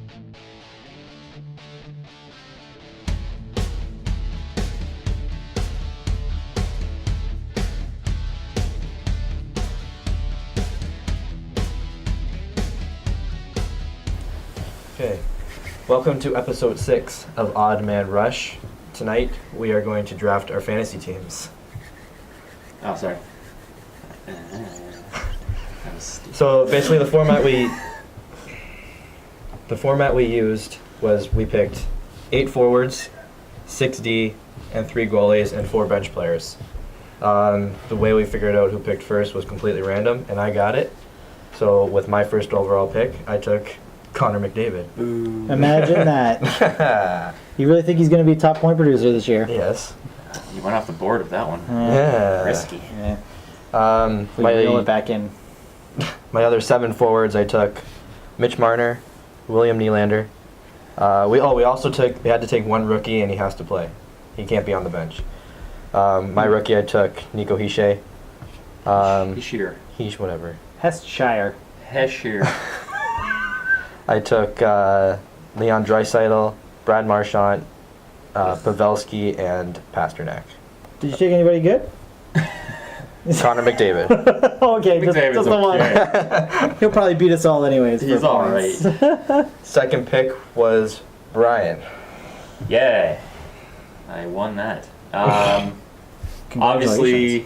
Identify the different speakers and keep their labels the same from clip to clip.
Speaker 1: Okay, welcome to episode 6 of Odd Man Rush. Tonight we are going to draft our fantasy teams.
Speaker 2: Oh, sorry.
Speaker 1: So basically the format we used was we picked 8 forwards, 6D, and 3 goalies and 4 bench players. The way we figured out who picked first was completely random, and I got it. So with my first overall pick, I took Connor McDavid.
Speaker 2: Ooh.
Speaker 3: Imagine that. You really think he's going to be a top point producer this year?
Speaker 1: Yes.
Speaker 2: You went off the board with that one.
Speaker 1: Yeah.
Speaker 2: Risky.
Speaker 3: Yeah. We reel it back in.
Speaker 1: My other 7 forwards, I took Mitch Marner, William Nylander. We had to take 1 rookie, and he has to play. He can't be on the bench. My rookie, I took Nico Hischier. Whatever.
Speaker 3: Heshire.
Speaker 1: I took Leon Draisaitl, Brad Marchand, Pavelski, and Pasternak.
Speaker 3: Did you take anybody good?
Speaker 1: Connor McDavid.
Speaker 3: Okay, just the one. He'll probably beat us all anyways.
Speaker 2: He's all right.
Speaker 1: Second pick was Brian.
Speaker 2: Yeah. I won that. Obviously,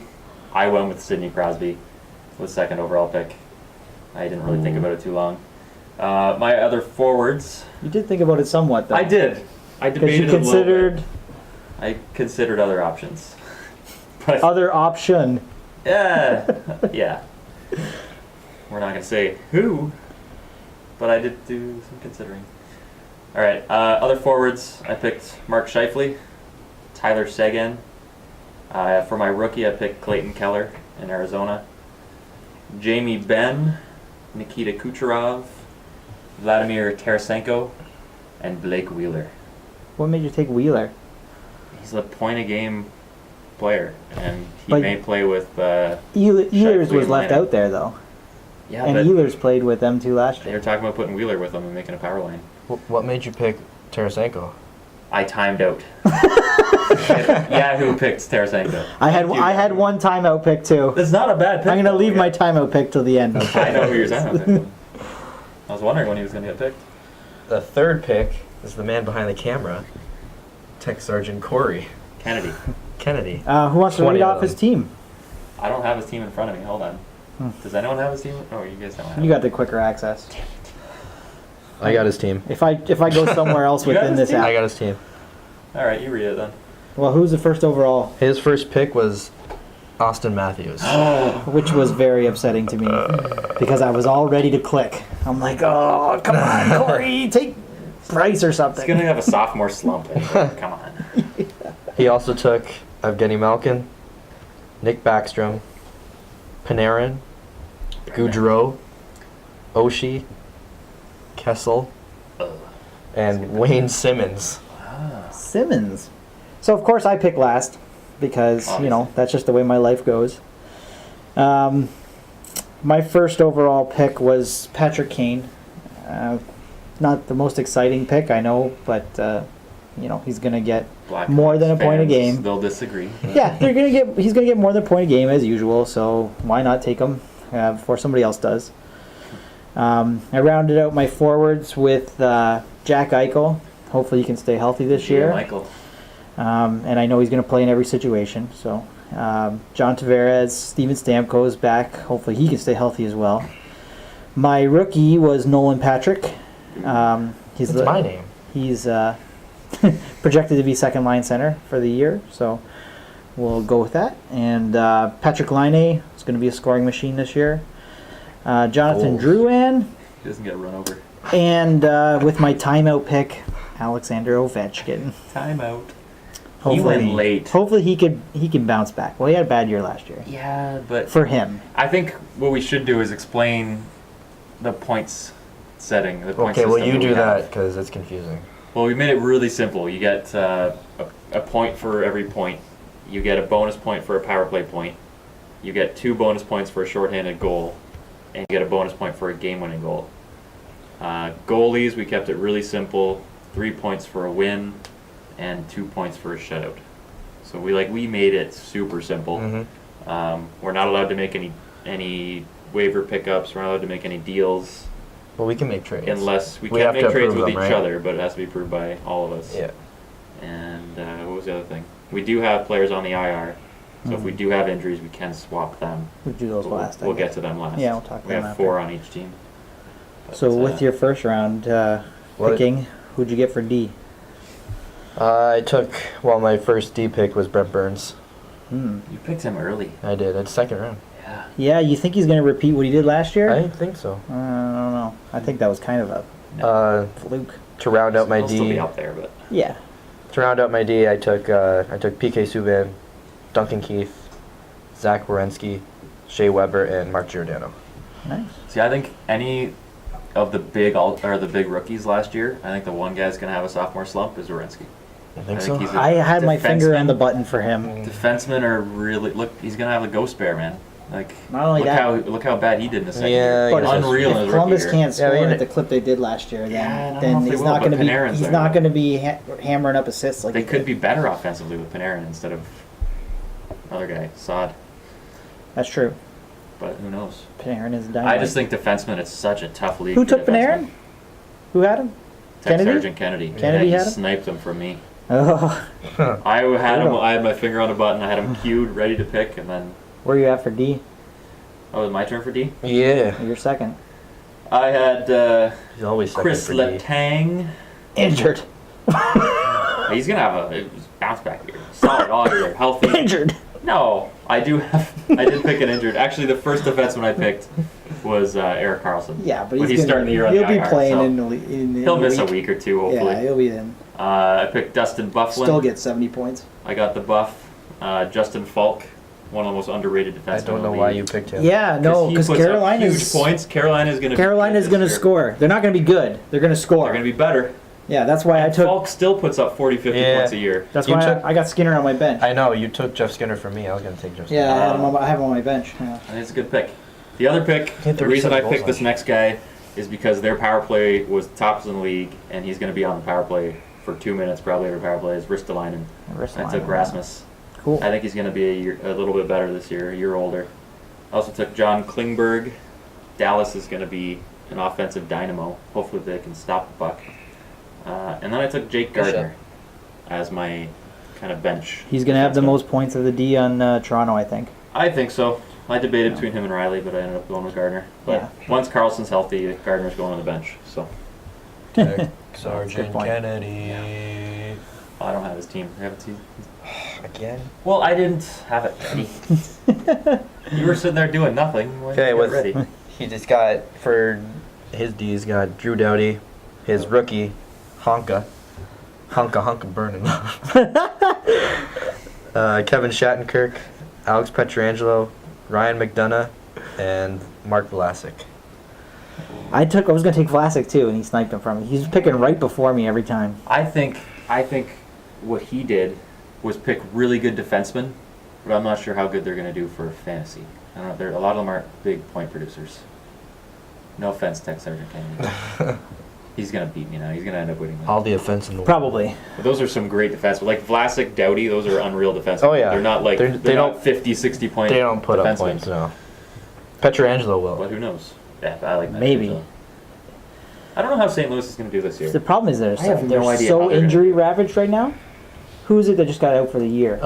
Speaker 2: I went with Sidney Crosby with second overall pick. I didn't really think about it too long. My other forwards.
Speaker 3: You did think about it somewhat, though.
Speaker 2: I did. I debated
Speaker 3: you
Speaker 2: a little bit.
Speaker 3: I
Speaker 2: considered other options. But
Speaker 3: other option.
Speaker 2: Yeah. We're not going to say who, but I did do some considering. All right, other forwards, I picked Mark Scheifele, Tyler Seguin. For my rookie, I picked Clayton Keller in Arizona. Jamie Benn, Nikita Kucherov, Vladimir Tarasenko, and Blake Wheeler.
Speaker 3: What made you take Wheeler?
Speaker 2: He's a point-a-game player, and he may play with
Speaker 3: Ehlers was left out there, though.
Speaker 2: Yeah,
Speaker 3: and Ehlers played with them too last
Speaker 2: They
Speaker 3: year.
Speaker 2: were talking about putting Wheeler with them and making a power line.
Speaker 1: What made you pick Tarasenko?
Speaker 2: I timed out. Yahoo picked Tarasenko.
Speaker 3: I had one timeout pick too.
Speaker 2: That's not a bad pick.
Speaker 3: I'm gonna leave my timeout pick till the end.
Speaker 2: I know who your timeout pick was. I was wondering when he was going to get picked.
Speaker 1: The third pick is the man behind the camera, Tech Sergeant Corey
Speaker 2: Kennedy.
Speaker 3: Who wants to read off his team?
Speaker 2: I don't have his team in front of me. Hold on. Does anyone have his team? Oh, you guys don't have it.
Speaker 3: You got the quicker access.
Speaker 1: I got his team.
Speaker 3: If I go somewhere else within this app.
Speaker 1: I got his team.
Speaker 2: All right, you read it then.
Speaker 3: Well, who's the first overall?
Speaker 1: His first pick was Austin Matthews.
Speaker 3: Which was very upsetting to me because I was all ready to click. I'm like, oh, come on, Corey, take Bryce or something.
Speaker 2: He's going to have a sophomore slump. Come on.
Speaker 1: He also took Evgeny Malkin, Nick Backstrom, Panarin, Gaudreau, Oshie, Kessel, and Wayne Simmons.
Speaker 3: Simmons. So, of course, I picked last because, that's just the way my life goes. My first overall pick was Patrick Kane. Not the most exciting pick, I know, but, he's going to get more than a point a game.
Speaker 2: They'll disagree.
Speaker 3: Yeah, he's going to get more than a point a game as usual, so why not take him before somebody else does? I rounded out my forwards with Jack Eichel. Hopefully he can stay healthy this year.
Speaker 2: Michael.
Speaker 3: And I know he's going to play in every situation. So John Tavares, Steven Stamkos back. Hopefully he can stay healthy as well. My rookie was Nolan Patrick.
Speaker 1: That's my name.
Speaker 3: He's projected to be second line center for the year, so we'll go with that. And Patrick Laine is going to be a scoring machine this year. Jonathan Drouin.
Speaker 2: He doesn't get run over.
Speaker 3: And with my timeout pick, Alexander Ovechkin.
Speaker 2: Timeout.
Speaker 3: Hopefully,
Speaker 2: he went late.
Speaker 3: Hopefully he can bounce back. Well, he had a bad year last year.
Speaker 2: Yeah, but
Speaker 3: for him,
Speaker 2: I think what we should do is explain the points setting. The point
Speaker 1: well, you do that because it's confusing.
Speaker 2: Well, we made it really simple. You get a point for every point. You get a bonus point for a power play point. You get 2 bonus points for a shorthanded goal, and you get a bonus point for a game-winning goal. Goalies, we kept it really simple. 3 points for a win and 2 points for a shutout. So we made it super simple.
Speaker 1: Mm-hmm.
Speaker 2: We're not allowed to make any waiver pickups. We're not allowed to make any deals
Speaker 1: Well, we can make trades.
Speaker 2: unless we
Speaker 1: We
Speaker 2: can
Speaker 1: have
Speaker 2: make
Speaker 1: to
Speaker 2: trades
Speaker 1: approve
Speaker 2: with
Speaker 1: them,
Speaker 2: each
Speaker 1: right?
Speaker 2: other, but it has to be approved by all of us.
Speaker 1: Yeah.
Speaker 2: And what was the other thing? We do have players on the IR, so if we do have injuries, we can swap them.
Speaker 3: We'll do those
Speaker 2: We'll,
Speaker 3: last. I
Speaker 2: we'll get
Speaker 3: guess.
Speaker 2: to them last.
Speaker 3: Yeah, we'll talk
Speaker 2: We
Speaker 3: them
Speaker 2: have
Speaker 3: after.
Speaker 2: 4 on each team. But,
Speaker 3: So with your first round
Speaker 1: What-
Speaker 3: picking, who'd you get for D?
Speaker 1: My first D pick was Brent Burns.
Speaker 2: you picked him early.
Speaker 1: I did. It's second round.
Speaker 2: Yeah.
Speaker 3: Yeah, you think he's going to repeat what he did last year?
Speaker 1: I think so.
Speaker 3: I don't know. I think that was kind of a fluke.
Speaker 1: To round out my
Speaker 2: He'll still
Speaker 1: D,
Speaker 2: be out there, but
Speaker 3: Yeah.
Speaker 1: I took PK Subban, Duncan Keith, Zach Werenski, Shea Weber, and Mark Giordano.
Speaker 3: Nice.
Speaker 2: see, I think any of the big rookies last year, I think the one guy's gonna have a sophomore slump is Werenski.
Speaker 1: I think
Speaker 2: I
Speaker 1: so.
Speaker 2: think he's a
Speaker 3: I had my finger on
Speaker 2: defenseman.
Speaker 3: the button for him.
Speaker 2: Defensemen are really he's gonna have a ghost bear, man. Like
Speaker 3: Not only that-
Speaker 2: look how bad he did in the second
Speaker 1: Yeah,
Speaker 2: year.
Speaker 1: I guess that's
Speaker 2: Unreal in
Speaker 3: If
Speaker 2: his
Speaker 3: Columbus
Speaker 2: rookie year.
Speaker 3: can't score
Speaker 1: Yeah, I mean,
Speaker 3: at the clip they did last year,
Speaker 2: Yeah, I don't
Speaker 3: then
Speaker 2: know if they
Speaker 3: he's
Speaker 2: will,
Speaker 3: not
Speaker 2: but
Speaker 3: going to be
Speaker 2: Panarin's
Speaker 3: he's
Speaker 2: there.
Speaker 3: not going to be hammering up assists like
Speaker 2: They
Speaker 3: he
Speaker 2: could
Speaker 3: did.
Speaker 2: be better offensively with Panarin instead of other guy, Saad.
Speaker 3: That's true.
Speaker 2: But who knows?
Speaker 3: Panarin is dynamite.
Speaker 2: I just think defensemen, it's such a tough league.
Speaker 3: Who
Speaker 2: for
Speaker 3: took
Speaker 2: defensemen.
Speaker 3: Panarin? Who had him?
Speaker 2: Tech
Speaker 3: Kennedy?
Speaker 2: Sergeant Kennedy.
Speaker 3: Kennedy
Speaker 2: He
Speaker 3: had him?
Speaker 2: sniped him from me.
Speaker 3: Oh,
Speaker 2: I had him.
Speaker 3: Brutal.
Speaker 2: I had my finger on the button. I had him queued, ready to pick, and then
Speaker 3: where are you at for D?
Speaker 2: oh, it was my turn for D.
Speaker 1: Yeah.
Speaker 3: You're second.
Speaker 2: I had
Speaker 1: He's always second
Speaker 2: Chris
Speaker 1: for D.
Speaker 2: Letang.
Speaker 3: Injured.
Speaker 2: He's gonna have a bounce back year. Solid all year, healthy.
Speaker 3: Injured.
Speaker 2: No, I did pick an injured. Actually, the first defenseman I picked was Eric Carlson.
Speaker 3: Yeah, but
Speaker 2: he's starting the year on
Speaker 3: he'll
Speaker 2: the
Speaker 3: be
Speaker 2: IR,
Speaker 3: playing
Speaker 2: so
Speaker 3: in
Speaker 2: he'll miss a
Speaker 3: week.
Speaker 2: week or two, hopefully.
Speaker 3: Yeah, he'll be in.
Speaker 2: I picked Dustin Bufflin.
Speaker 3: Still get 70 points.
Speaker 2: I got the buff. Justin Falk, one of the most underrated defensemen.
Speaker 1: I don't know
Speaker 2: in the
Speaker 1: why
Speaker 2: league.
Speaker 1: you picked him.
Speaker 3: Yeah, no,
Speaker 2: he
Speaker 3: because
Speaker 2: puts up
Speaker 3: Carolina's
Speaker 2: huge points. Carolina's going
Speaker 3: to score. They're not going to be good. They're going to score.
Speaker 2: They're going to be better.
Speaker 3: Yeah, that's why I took.
Speaker 2: Falk still puts up 40, 50
Speaker 1: Yeah.
Speaker 2: points a year.
Speaker 3: That's
Speaker 1: You
Speaker 3: why
Speaker 1: took-
Speaker 3: I got Skinner on my bench.
Speaker 1: I know, you took Jeff Skinner from me. I was going to take Jeff Skinner.
Speaker 3: Yeah, I have him on my bench. Yeah.
Speaker 2: I think it's a good pick. The other pick,
Speaker 1: hit
Speaker 2: the reason
Speaker 1: 37
Speaker 2: I
Speaker 1: goals
Speaker 2: picked this
Speaker 1: last
Speaker 2: next guy is because their power play was tops in the league, and he's going to be on the power play for 2 minutes probably every power play, is Ristolainen. I took Rasmus.
Speaker 3: Cool.
Speaker 2: I think he's going to be a little bit better this year, a year older. I also took John Klingberg. Dallas is going to be an offensive dynamo. Hopefully they can stop the puck. And then I took Jake
Speaker 1: Good
Speaker 2: Gardner as my kind of bench.
Speaker 3: He's going to have the
Speaker 2: defenseman.
Speaker 3: most points of the D on Toronto, I think.
Speaker 2: I think so. I debated between him and Riley, but I ended up going with Gardner. But
Speaker 3: Yeah.
Speaker 2: once Carlson's healthy, Gardner's going on the bench. So
Speaker 1: Tech
Speaker 3: Good
Speaker 1: Sergeant
Speaker 3: point.
Speaker 1: Kennedy.
Speaker 2: I don't have his team. I have a team.
Speaker 1: Again?
Speaker 2: Well, I didn't have it ready. You were sitting there doing nothing. Why
Speaker 1: Okay,
Speaker 2: didn't you get
Speaker 1: with
Speaker 2: it ready?
Speaker 1: he just got for his D. He's got Drew Doughty, his rookie, Honka burning. Kevin Shattenkirk, Alex Pietrangelo, Ryan McDonough, and Mark Vlasic.
Speaker 3: I was going to take Vlasic too, and he sniped him from me. He's picking right before me every time.
Speaker 2: I think what he did was pick really good defensemen, but I'm not sure how good they're going to do for fantasy. I don't know. A lot of them aren't big point producers. No offense, Tech Sergeant Kennedy. He's going to beat me now. He's going to end up winning.
Speaker 1: All the offense in the world.
Speaker 3: Probably.
Speaker 2: But those are some great defensemen. Like Vlasic, Doughty, those are unreal defensemen.
Speaker 1: Oh, yeah.
Speaker 2: They're not like
Speaker 1: They
Speaker 2: they're
Speaker 1: don't-
Speaker 2: not 50, 60 point
Speaker 1: They don't put up
Speaker 2: defensemen.
Speaker 1: points, no. Pietrangelo will.
Speaker 2: But who knows? Yeah, I like that.
Speaker 3: Maybe.
Speaker 2: So. I don't know how St. Louis is going to do this year.
Speaker 3: The problem is they're
Speaker 2: I have
Speaker 3: they're
Speaker 2: no idea how
Speaker 3: so
Speaker 2: they're gonna
Speaker 3: injury
Speaker 2: do.
Speaker 3: ravaged right now. Who is it that just got out for the year?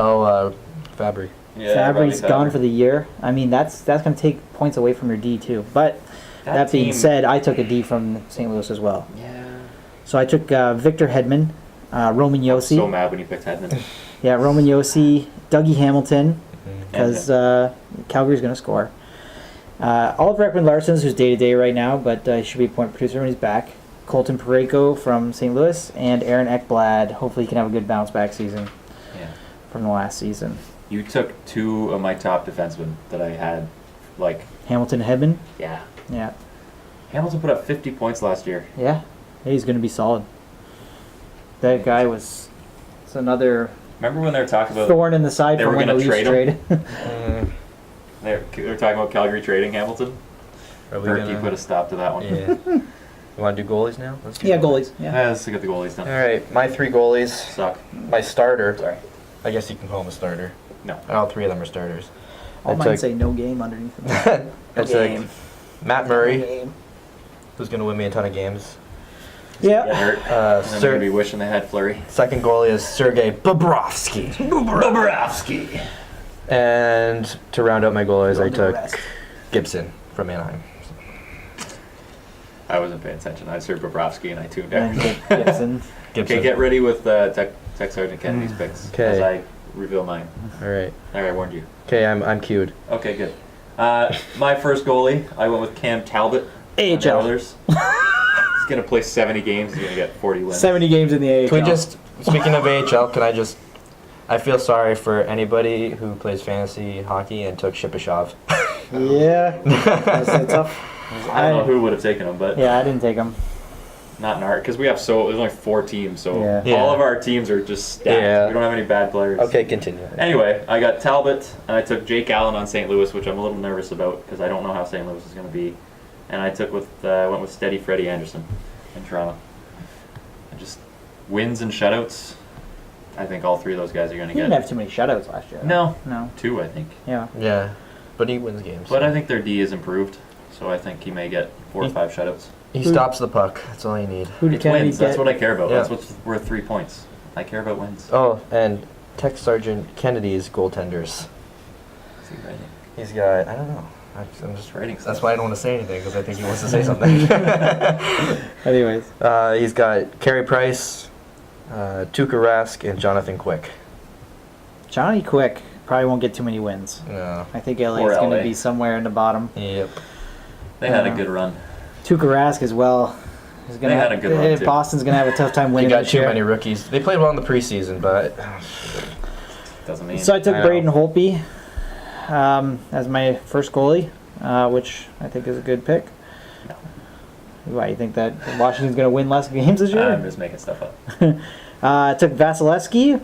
Speaker 1: Fabry.
Speaker 3: Fabry's gone for the year. I mean, that's going to take points away from your D too. But that being
Speaker 2: team-
Speaker 3: said, I took a D from St. Louis as well.
Speaker 2: Yeah.
Speaker 3: So I took Victor Hedman, Roman Yossi.
Speaker 2: So mad when you picked Hedman.
Speaker 3: Yeah, Roman Yossi, Dougie Hamilton,
Speaker 1: Mm-hmm.
Speaker 3: because Calgary's going to score. Oliver Ekman-Larsson's, who's day-to-day right now, but he should be a point producer when he's back. Colton Parayko from St. Louis, and Aaron Ekblad. Hopefully he can have a good bounce-back season
Speaker 2: Yeah.
Speaker 3: from the last season.
Speaker 2: You took two of my top defensemen that I had. Like,
Speaker 3: Hamilton and Hedman?
Speaker 2: yeah.
Speaker 3: Yeah.
Speaker 2: Hamilton put up 50 points last year.
Speaker 3: Yeah. He's going to be solid. That guy was... It's another
Speaker 2: Remember when they were talking about
Speaker 3: thorn in the side
Speaker 2: they
Speaker 3: for
Speaker 2: were
Speaker 3: when the
Speaker 2: gonna
Speaker 3: Leafs
Speaker 2: trade him?
Speaker 3: traded.
Speaker 2: they were talking about Calgary trading Hamilton?
Speaker 1: Are we
Speaker 2: Berkey
Speaker 1: gonna...
Speaker 2: put a stop to that one.
Speaker 1: Yeah. You want to do goalies now? Let's do
Speaker 3: Yeah, goalies. Yeah.
Speaker 2: Yeah, let's look at the goalies
Speaker 1: All
Speaker 2: now.
Speaker 1: right, my 3 goalies.
Speaker 2: Suck.
Speaker 1: My starter.
Speaker 2: Sorry.
Speaker 1: I guess you can call him a starter.
Speaker 2: No.
Speaker 1: All 3 of them are starters.
Speaker 3: All mine say no game underneath them.
Speaker 1: I took Matt Murray,
Speaker 3: Game.
Speaker 1: who's going to win me a ton of games.
Speaker 2: Get
Speaker 3: Yeah.
Speaker 2: hurt. And then they're gonna be
Speaker 1: Sir,
Speaker 2: wishing they had Fleury.
Speaker 1: second goalie is Sergei Bobrovsky.
Speaker 2: Bobrovsky.
Speaker 1: And to round out my goalies, I
Speaker 3: Under
Speaker 1: took
Speaker 3: arrest.
Speaker 1: Gibson from Anaheim.
Speaker 2: I wasn't paying attention. I served Bobrovsky and I tuned
Speaker 3: And
Speaker 2: out.
Speaker 3: Gibson.
Speaker 1: Gibson.
Speaker 2: Okay, get ready with Tech Sergeant Kennedy's picks
Speaker 1: Okay.
Speaker 2: as I reveal mine.
Speaker 1: All right.
Speaker 2: There, I warned you.
Speaker 1: Okay, I'm cued.
Speaker 2: Okay, good. My first goalie, I went with Cam Talbot. on the
Speaker 3: AHL.
Speaker 2: Oilers. He's gonna play 70 games. He's gonna get 40 wins.
Speaker 3: 70 games in the AHL.
Speaker 1: Can we just, speaking of AHL, I feel sorry for anybody who plays fantasy hockey and took Shipashov.
Speaker 3: Yeah. That's tough.
Speaker 2: I don't know who would have taken him, but
Speaker 3: Yeah, I didn't take him.
Speaker 2: not in our because we have there's only 4 teams, so
Speaker 3: Yeah.
Speaker 1: Yeah.
Speaker 2: all of our teams are just stacked.
Speaker 1: Yeah.
Speaker 2: We don't have any bad players.
Speaker 1: Okay, continue.
Speaker 2: Anyway, I got Talbot and I took Jake Allen on St. Louis, which I'm a little nervous about because I don't know how St. Louis is going to be. And I went with Steady Freddie Anderson in Toronto. And just wins and shutouts. I think all 3 of those guys are going to
Speaker 3: He
Speaker 2: get.
Speaker 3: didn't have too many shutouts last year.
Speaker 2: No,
Speaker 3: No.
Speaker 2: 2 I think.
Speaker 3: Yeah.
Speaker 1: Yeah, but he wins games.
Speaker 2: But I think their D is improved, so I think he may get 4 or 5 shutouts.
Speaker 1: He stops the puck. That's all you need.
Speaker 3: Who did
Speaker 2: It's
Speaker 3: Kennedy
Speaker 2: wins.
Speaker 3: get?
Speaker 2: That's what I care about.
Speaker 1: Yeah.
Speaker 2: That's what's worth 3 points. I care about wins.
Speaker 1: Oh, and Tech Sergeant Kennedy's goaltenders.
Speaker 2: See, right?
Speaker 1: He's got, I don't know. I'm just
Speaker 2: Writing
Speaker 1: That's
Speaker 2: stuff.
Speaker 1: why I don't want to say anything because I think he wants to say something.
Speaker 3: Anyways.
Speaker 1: He's got Carey Price, Tuukka Rask, and Jonathan Quick.
Speaker 3: Johnny Quick probably won't get too many wins.
Speaker 1: No.
Speaker 3: I think LA
Speaker 2: Poor
Speaker 3: is going
Speaker 2: LA.
Speaker 3: to be somewhere in the bottom.
Speaker 1: Yep.
Speaker 2: They had a good run.
Speaker 3: Tuukka Rask as well. Is gonna
Speaker 2: They had a good run, too.
Speaker 3: Boston's going to have a tough time
Speaker 1: He
Speaker 3: winning
Speaker 1: got
Speaker 3: this
Speaker 1: too
Speaker 3: year.
Speaker 1: many rookies. They played well in the preseason, but
Speaker 2: Doesn't mean.
Speaker 3: So I took
Speaker 1: I know.
Speaker 3: Braden Holtby as my first goalie, which I think is a good pick.
Speaker 2: No.
Speaker 3: Why, you think that Washington's going to win less games this year?
Speaker 2: I'm just making stuff up.
Speaker 3: I took Vasilevsky,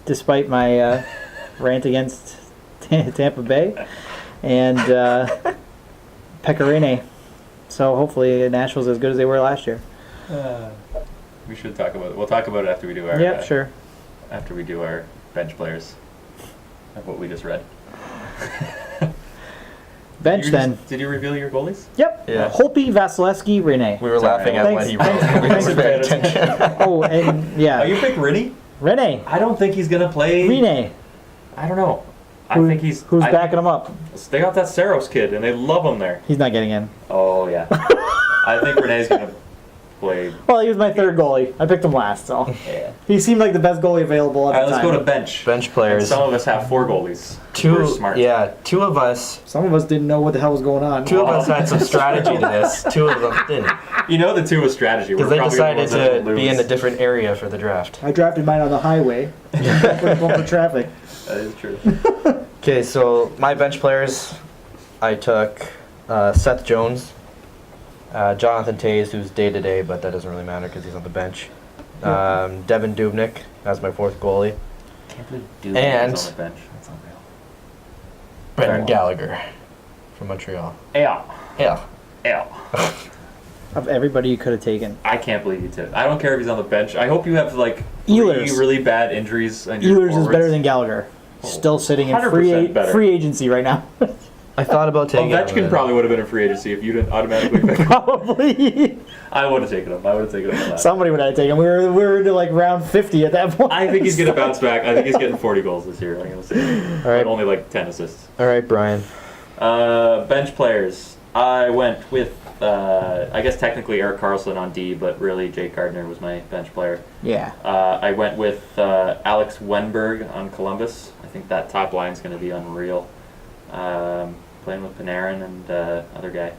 Speaker 3: despite my rant against Tampa Bay, and Pecorine. So hopefully Nashville's as good as they were last year.
Speaker 2: We should talk about it. We'll talk about it after we do our.
Speaker 3: Yep, sure.
Speaker 2: After we do our bench players, of what we just read.
Speaker 3: Bench then.
Speaker 2: Did you reveal your goalies?
Speaker 3: Yep.
Speaker 1: Yeah.
Speaker 3: Holtby, Vasilevsky, Rene.
Speaker 1: we were
Speaker 2: Sorry,
Speaker 1: laughing at
Speaker 3: thanks.
Speaker 1: what he wrote.
Speaker 3: Thanks.
Speaker 1: We
Speaker 3: Thanks.
Speaker 1: weren't paying attention.
Speaker 3: Oh, and yeah,
Speaker 2: Oh, you picked Rennie?
Speaker 3: Rene.
Speaker 2: I don't think he's gonna play.
Speaker 3: Rene.
Speaker 2: I don't know. I
Speaker 3: Who-
Speaker 2: think he's.
Speaker 3: Who's
Speaker 2: I
Speaker 3: backing him up?
Speaker 2: think They got that Saros kid, and they love him there.
Speaker 3: He's not getting in.
Speaker 2: Oh yeah. I think Renee's gonna play.
Speaker 3: Well, he was my third goalie. I picked him last, so
Speaker 2: Yeah.
Speaker 3: he seemed like the best goalie available
Speaker 2: All
Speaker 3: at
Speaker 2: right,
Speaker 3: the
Speaker 2: let's
Speaker 3: time.
Speaker 2: go to bench.
Speaker 1: Bench
Speaker 2: And
Speaker 1: players.
Speaker 2: some of us have 4 goalies. We're smart.
Speaker 1: Two of us.
Speaker 3: Some of us didn't know what the hell was going on.
Speaker 1: Two of us had some strategy to this. 2 of them didn't,
Speaker 2: You know the 2 was strategy.
Speaker 1: because
Speaker 2: We're
Speaker 1: they
Speaker 2: probably the
Speaker 1: decided
Speaker 2: ones that
Speaker 1: to
Speaker 2: will
Speaker 1: be in a
Speaker 2: lose.
Speaker 1: different area for the draft.
Speaker 3: I drafted mine on the highway. For traffic.
Speaker 2: That is true.
Speaker 1: Okay, so my bench players, I took Seth Jones, Jonathan Toews, who's day to day, but that doesn't really matter because he's on the bench. Devin Dubnyk as my 4th goalie.
Speaker 2: Can't believe Duke
Speaker 1: And-
Speaker 2: is on the bench. That's unreal.
Speaker 1: Brendan
Speaker 2: Sorry.
Speaker 1: Gallagher from Montreal.
Speaker 2: Yeah.
Speaker 1: Yeah.
Speaker 2: Yeah.
Speaker 3: Of everybody you could have taken.
Speaker 2: I can't believe you took. I don't care if he's on the bench. I hope you have like 3
Speaker 3: Ehlers.
Speaker 2: really bad injuries. On your
Speaker 3: Ehlers is
Speaker 2: forwards.
Speaker 3: better than Gallagher. Still sitting in
Speaker 2: 100% better.
Speaker 3: free agency right now.
Speaker 1: I thought about taking him,
Speaker 2: Ovechkin
Speaker 1: but-
Speaker 2: probably would have been a free agency if you didn't automatically pick him.
Speaker 3: Probably.
Speaker 2: I would have taken him. I would have taken him. Last.
Speaker 3: Somebody would have taken. We were into like round 50 at that point.
Speaker 2: I think he's gonna bounce back. I think he's getting 40 goals this year. I'm gonna say.
Speaker 1: All right.
Speaker 2: But only like 10 assists.
Speaker 1: All right, Brian.
Speaker 2: Bench players. I went with. I guess technically Eric Carlson on D, but really Jake Gardner was my bench player.
Speaker 3: Yeah.
Speaker 2: I went with Alex Wenberg on Columbus. I think that top line's going to be unreal. Playing with Panarin and other guy.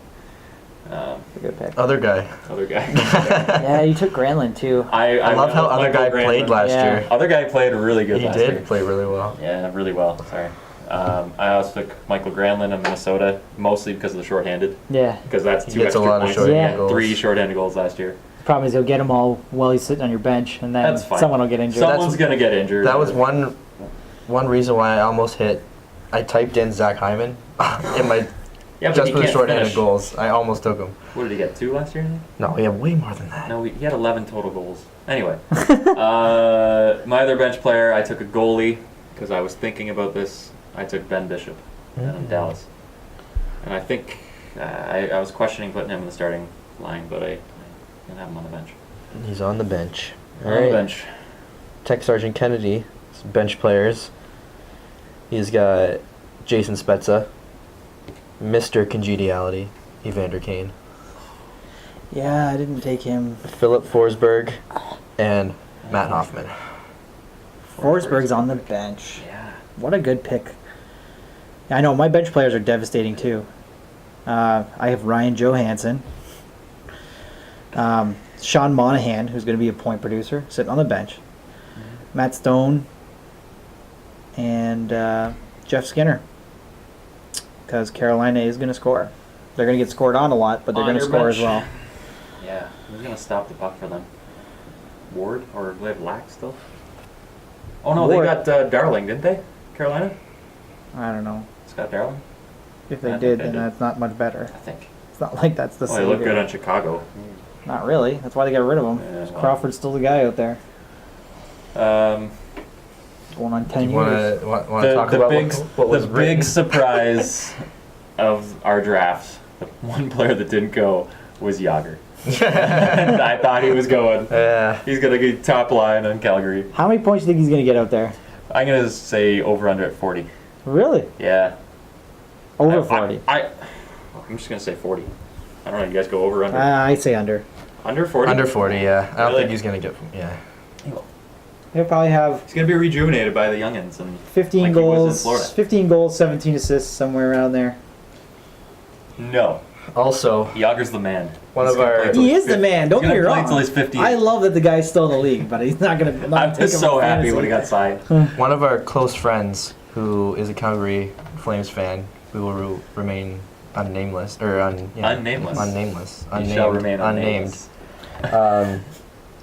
Speaker 3: That's a good pick.
Speaker 1: Other guy.
Speaker 2: Other guy.
Speaker 3: Yeah, you took Granlund too.
Speaker 2: I
Speaker 1: I love how other guy played last
Speaker 3: Yeah.
Speaker 1: year.
Speaker 2: Other guy played really good
Speaker 1: He
Speaker 2: last
Speaker 1: did
Speaker 2: year.
Speaker 1: play really well.
Speaker 2: Yeah, really well. Sorry. I also took Michael Granlund of Minnesota, mostly because of the shorthanded.
Speaker 3: Yeah.
Speaker 2: Because that's
Speaker 1: He
Speaker 2: 2
Speaker 1: gets a
Speaker 2: extra
Speaker 1: lot of
Speaker 2: points.
Speaker 1: shorthanded
Speaker 3: Yeah.
Speaker 1: goals.
Speaker 2: 3 shorthanded goals last year.
Speaker 3: Problem is he'll get them all while he's sitting on your bench, and then
Speaker 2: That's fine.
Speaker 3: someone will get injured.
Speaker 2: Someone's going to get injured.
Speaker 1: That was one reason why I almost hit. I typed in Zach Hyman in my
Speaker 2: Yeah, but
Speaker 1: just
Speaker 2: he
Speaker 1: for the
Speaker 2: can't
Speaker 1: shorthanded
Speaker 2: finish.
Speaker 1: goals. I almost took him.
Speaker 2: What did he get? 2 last year?
Speaker 1: No, we have way more than that.
Speaker 2: No, he had 11 total goals. Anyway, my other bench player, I took a goalie because I was thinking about this. I took Ben Bishop down in Dallas, and I think I was questioning putting him in the starting line, but I didn't have him on the bench.
Speaker 1: He's on the bench.
Speaker 2: On the bench.
Speaker 1: Tech Sergeant Kennedy, bench players. He's got Jason Spezza, Mr. Congeniality, Evander Kane,
Speaker 3: Yeah, I didn't take him.
Speaker 1: Philip Forsberg, and Matt Hoffman.
Speaker 3: Forsberg's on the bench.
Speaker 2: Yeah.
Speaker 3: What a good pick. I know, my bench players are devastating too. I have Ryan Johansson. Sean Monahan, who's going to be a point producer, sitting on the bench. Matt Stone. And Jeff Skinner. Because Carolina is going to score. They're going to get scored on a lot, but they're
Speaker 2: On
Speaker 3: going to
Speaker 2: your
Speaker 3: score
Speaker 2: bench.
Speaker 3: as well.
Speaker 2: Yeah. Who's gonna stop the puck for them? Ward, or do they have Lack still? Oh no,
Speaker 3: Ward.
Speaker 2: they got Darling, didn't they? Carolina.
Speaker 3: I don't know.
Speaker 2: Scott Darling.
Speaker 3: If
Speaker 2: I
Speaker 3: they
Speaker 2: think
Speaker 3: did,
Speaker 2: they
Speaker 3: then
Speaker 2: did.
Speaker 3: that's not much better.
Speaker 2: I think.
Speaker 3: It's not like that's the
Speaker 2: Oh, they look
Speaker 3: savior.
Speaker 2: good on Chicago.
Speaker 3: Not really. That's why they got rid of him.
Speaker 2: Yeah, well.
Speaker 3: Crawford's still the guy out there.
Speaker 2: Um,
Speaker 3: Going on
Speaker 1: Do
Speaker 3: 10
Speaker 1: you
Speaker 3: years.
Speaker 1: want to talk
Speaker 2: the
Speaker 1: about
Speaker 2: big,
Speaker 1: what was
Speaker 2: the
Speaker 1: written?
Speaker 2: big surprise of our draft, the one player that didn't go was Yager. And I thought he was going.
Speaker 1: Yeah.
Speaker 2: He's gonna get top line on Calgary.
Speaker 3: How many points do you think he's going to get out there?
Speaker 2: I'm gonna say over under at 40.
Speaker 3: Really?
Speaker 2: Yeah.
Speaker 3: Over
Speaker 2: I-
Speaker 3: 40.
Speaker 2: I'm just gonna say 40. I don't know. You guys go over under?
Speaker 3: I say under.
Speaker 2: Under 40.
Speaker 1: Under 40, yeah. I don't
Speaker 2: Really?
Speaker 1: think he's going to get... Yeah.
Speaker 3: He'll probably have
Speaker 2: He's gonna be rejuvenated by the youngins and
Speaker 3: 15
Speaker 2: like he was in
Speaker 3: goals,
Speaker 2: Florida.
Speaker 3: 15 goals, 17 assists, somewhere around there.
Speaker 2: No.
Speaker 1: Also,
Speaker 2: Yager's the man.
Speaker 1: One
Speaker 2: He's
Speaker 1: of
Speaker 2: gonna
Speaker 1: our-
Speaker 2: play till
Speaker 3: He
Speaker 2: he's
Speaker 3: is the
Speaker 2: 50
Speaker 3: man. Don't
Speaker 2: he's
Speaker 3: get me
Speaker 2: gonna play
Speaker 3: wrong.
Speaker 2: till he's 50.
Speaker 3: I love that the guy's still in the league, but he's not going to.
Speaker 2: I was so happy when he got signed.
Speaker 1: one of our close friends who is a Calgary Flames fan, who will remain unnameless, or
Speaker 2: Unnameless.
Speaker 1: unnameless,
Speaker 2: He
Speaker 1: unnamed,
Speaker 2: shall remain
Speaker 1: unnamed.
Speaker 2: unnamed.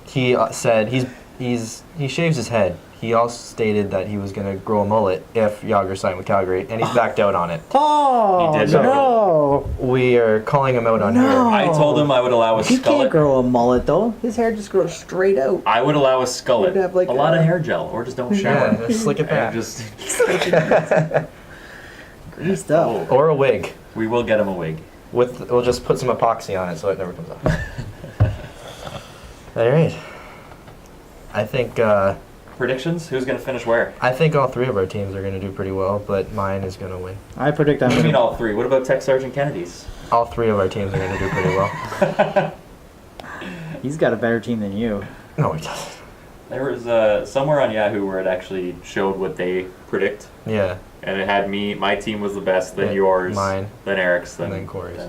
Speaker 1: He said he shaves his head. He also stated that he was going to grow a mullet if Yager signed with Calgary, and he's backed out on it.
Speaker 3: Oh,
Speaker 2: He did
Speaker 3: no.
Speaker 1: We are calling him out on
Speaker 3: No.
Speaker 1: here.
Speaker 2: I told him I would allow a
Speaker 3: He can't
Speaker 2: skullet.
Speaker 3: grow a mullet, though. His hair just grows straight out.
Speaker 2: I would allow a skullet.
Speaker 3: You'd have, like,
Speaker 2: a lot
Speaker 3: a-
Speaker 2: of hair gel, or just don't shower.
Speaker 1: Yeah, just slick it
Speaker 2: And
Speaker 1: back.
Speaker 2: just
Speaker 3: Greased up.
Speaker 2: Oh.
Speaker 1: Or a wig.
Speaker 2: We will get him a wig.
Speaker 1: We'll just put some epoxy on it so it never comes off. All right. I think
Speaker 2: Predictions? Who's gonna finish where?
Speaker 1: all three of our teams are going to do pretty well, but mine is going to win.
Speaker 3: I predict I'm
Speaker 2: What do you mean
Speaker 3: going
Speaker 2: all three? What about Tech Sergeant Kennedy's?
Speaker 1: All three of our teams are going to do pretty well.
Speaker 3: He's got a better team than you.
Speaker 1: No, he doesn't.
Speaker 2: There was somewhere on Yahoo where it actually showed what they predict,
Speaker 1: Yeah.
Speaker 2: and it had me. My team was the best, then
Speaker 1: Yeah,
Speaker 2: yours,
Speaker 1: mine,
Speaker 2: then Eric's,
Speaker 1: and then Corey's.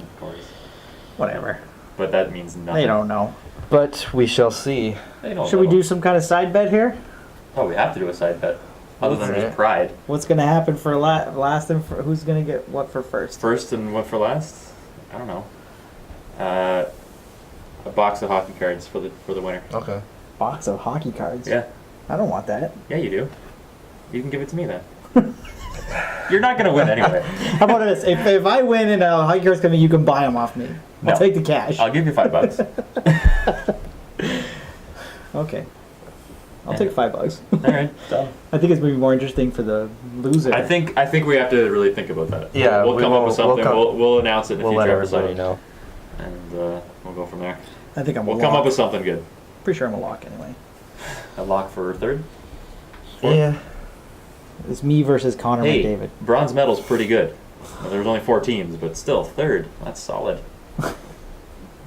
Speaker 3: Whatever.
Speaker 2: But that means nothing.
Speaker 3: They don't know.
Speaker 1: But we shall see.
Speaker 2: They don't
Speaker 3: Should we
Speaker 2: know.
Speaker 3: do some kind of side bet here?
Speaker 2: Oh, we have to do a side bet. Other than
Speaker 1: Okay.
Speaker 2: just pride.
Speaker 3: What's going to happen for last and for who's going to get what for first?
Speaker 2: First and what for last? I don't know. A box of hockey cards for the winner.
Speaker 1: Okay.
Speaker 3: Box of hockey cards.
Speaker 2: Yeah.
Speaker 3: I don't want that.
Speaker 2: Yeah, you do. You can give it to me then. You're not gonna win anyway.
Speaker 3: How about this? If I win and hockey cards come in, you can buy them off me.
Speaker 2: No.
Speaker 3: I'll take the cash.
Speaker 2: I'll give you $5.
Speaker 3: Okay. I'll
Speaker 2: Yeah.
Speaker 3: take $5.
Speaker 2: All right, done.
Speaker 3: I think it's maybe more interesting for the loser.
Speaker 2: I think we have to really think about that.
Speaker 1: Yeah,
Speaker 2: we'll
Speaker 1: we
Speaker 2: come
Speaker 1: will-
Speaker 2: up with
Speaker 1: we'll
Speaker 2: something.
Speaker 1: come-
Speaker 2: We'll announce it in a
Speaker 1: We'll let
Speaker 2: future
Speaker 1: everybody
Speaker 2: episode,
Speaker 1: know.
Speaker 2: and we'll go from there.
Speaker 3: I think I'm
Speaker 2: We'll
Speaker 3: a
Speaker 2: come
Speaker 3: lock.
Speaker 2: up with something good.
Speaker 3: Pretty sure I'm a lock anyway.
Speaker 2: A lock for third. Fourth?
Speaker 1: Yeah.
Speaker 3: It's me versus Connor
Speaker 2: Hey,
Speaker 3: McDavid.
Speaker 2: bronze medal's pretty good. Well, there was only 4 teams, but still third. That's solid. That's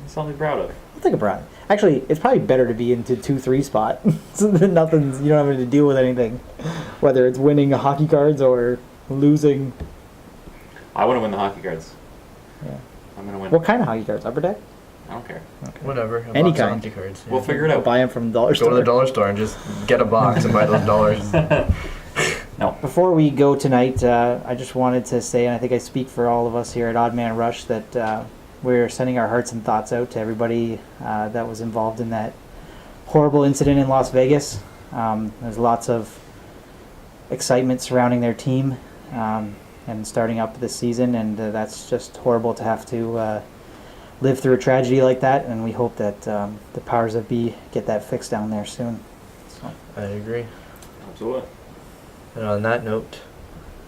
Speaker 2: something to be proud of.
Speaker 3: I'll take a brown. Actually, it's probably better to be into 2-3 spot. So then nothing's, you don't have to deal with anything. Whether it's winning hockey cards or losing.
Speaker 2: I want to win the hockey cards.
Speaker 3: Yeah.
Speaker 2: I'm gonna win.
Speaker 3: What kind of hockey cards? Upper deck?
Speaker 2: I don't care.
Speaker 1: Whatever. a
Speaker 3: Any
Speaker 1: box of
Speaker 3: kind.
Speaker 1: hockey cards.
Speaker 2: We'll figure it out.
Speaker 3: Buy them from the dollar
Speaker 1: Go
Speaker 3: store.
Speaker 1: to the dollar store and just get a box and buy those dollars.
Speaker 2: No.
Speaker 3: Before we go tonight, I just wanted to say, and I think I speak for all of us here at Odd Man Rush, that we're sending our hearts and thoughts out to everybody that was involved in that horrible incident in Las Vegas. There's lots of excitement surrounding their team. and starting up this season, and that's just horrible to have to live through a tragedy like that. And we hope that the powers that be get that fixed down there soon. So.
Speaker 1: I agree.
Speaker 2: Absolutely.
Speaker 1: And on that note,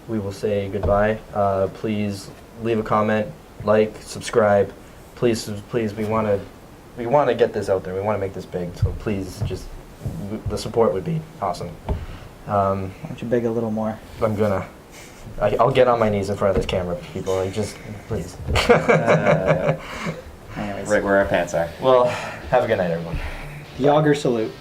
Speaker 1: we will say goodbye. Please leave a comment, like, subscribe. Please, we want to get this out there. We want to make this big. So please, just the support would be awesome.
Speaker 3: Why don't you beg a little more?
Speaker 1: I'll get on my knees in front of this camera, people. Like, just please.
Speaker 3: Anyways.
Speaker 2: Right where our pants are.
Speaker 1: Well, have a good night, everyone.
Speaker 3: Yager salute.